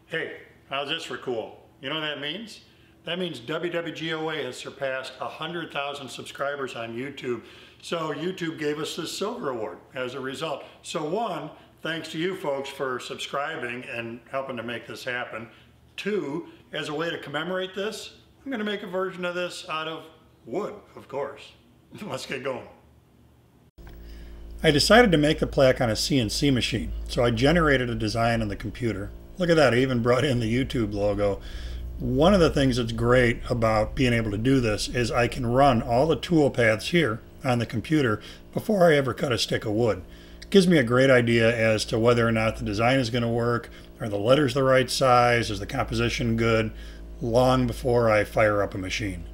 Hey, how's this for cool? You know what that means? That means WWGOA has surpassed 100,000 subscribers on YouTube. So YouTube gave us this silver award as a result. So one, thanks to you folks for subscribing and helping to make this happen. Two, as a way to commemorate this, I'm going to make a version of this out of wood, of course. Let's get going. I decided to make the plaque on a CNC machine, so I generated a design on the computer. Look at that, I even brought in the YouTube logo. One of the things that's great about being able to do this is I can run all the tool paths here on the computer before I ever cut a stick of wood. It gives me a great idea as to whether or not the design is going to work, are the letters the right size, is the composition good, long before I fire up a machine.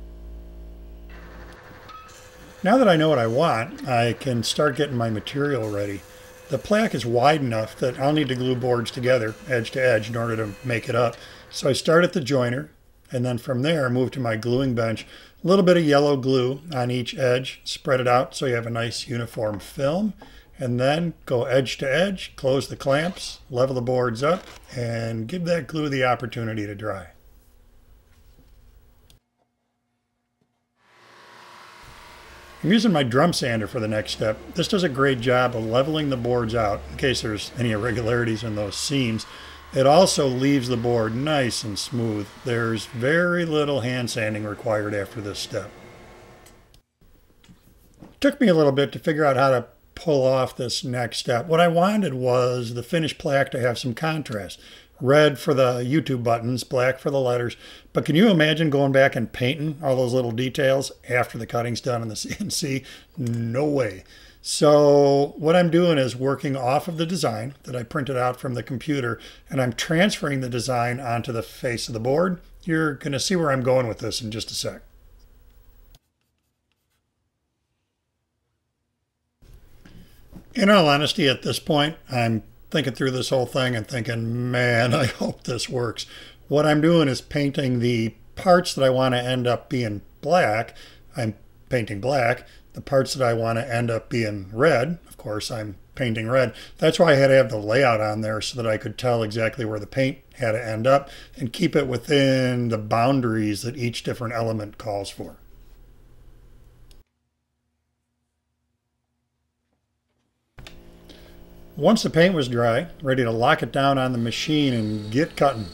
Now that I know what I want, I can start getting my material ready. The plaque is wide enough that I'll need to glue boards together, edge to edge, in order to make it up. So I start at the joiner, and then from there move to my gluing bench. A little bit of yellow glue on each edge, spread it out so you have a nice uniform film, and then go edge to edge, close the clamps, level the boards up, and give that glue the opportunity to dry. I'm using my drum sander for the next step. This does a great job of leveling the boards out in case there's any irregularities in those seams. It also leaves the board nice and smooth. There's very little hand sanding required after this step. It took me a little bit to figure out how to pull off this next step. What I wanted was the finished plaque to have some contrast. Red for the YouTube buttons, black for the letters. But can you imagine going back and painting all those little details after the cutting's done in the CNC? No way. So what I'm doing is working off of the design that I printed out from the computer, and I'm transferring the design onto the face of the board. You're going to see where I'm going with this in just a sec. In all honesty, at this point, I'm thinking through this whole thing and thinking, man, I hope this works. What I'm doing is painting the parts that I want to end up being black. I'm painting black. The parts that I want to end up being red, of course, I'm painting red. That's why I had to have the layout on there so that I could tell exactly where the paint had to end up and keep it within the boundaries that each different element calls for. Once the paint was dry, ready to lock it down on the machine and get cutting.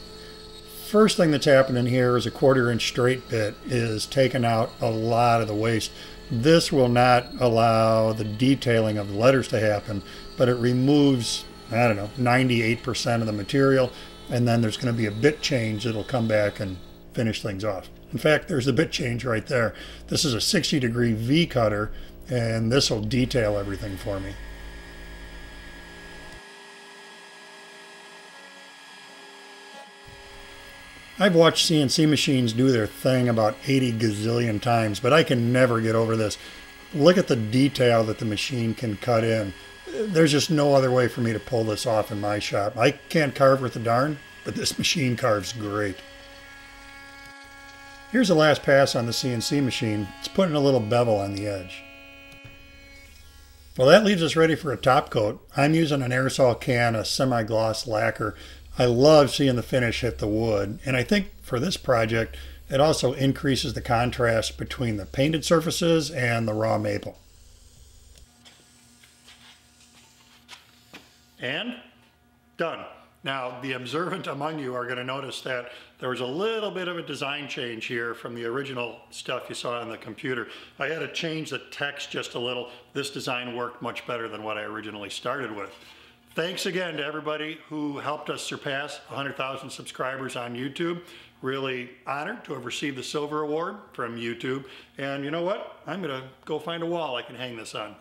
First thing that's happening here is a 1/4-inch straight bit is taking out a lot of the waste. This will not allow the detailing of the letters to happen, but it removes, I don't know, 98% of the material, and then there's going to be a bit change that'll come back and finish things off. In fact, there's the bit change right there. This is a 60-degree V cutter, and this will detail everything for me. I've watched CNC machines do their thing about 80 gazillion times, but I can never get over this. Look at the detail that the machine can cut in. There's just no other way for me to pull this off in my shop. I can't carve worth a darn, but this machine carves great. Here's the last pass on the CNC machine. It's putting a little bevel on the edge. Well, that leaves us ready for a top coat. I'm using an aerosol can, a semi-gloss lacquer. I love seeing the finish hit the wood, and I think for this project it also increases the contrast between the painted surfaces and the raw maple. And done. Now the observant among you are going to notice that there was a little bit of a design change here from the original stuff you saw on the computer. I had to change the text just a little. This design worked much better than what I originally started with. Thanks again to everybody who helped us surpass 100,000 subscribers on YouTube. Really honored to have received the Silver Award from YouTube. And you know what? I'm going to go find a wall I can hang this on.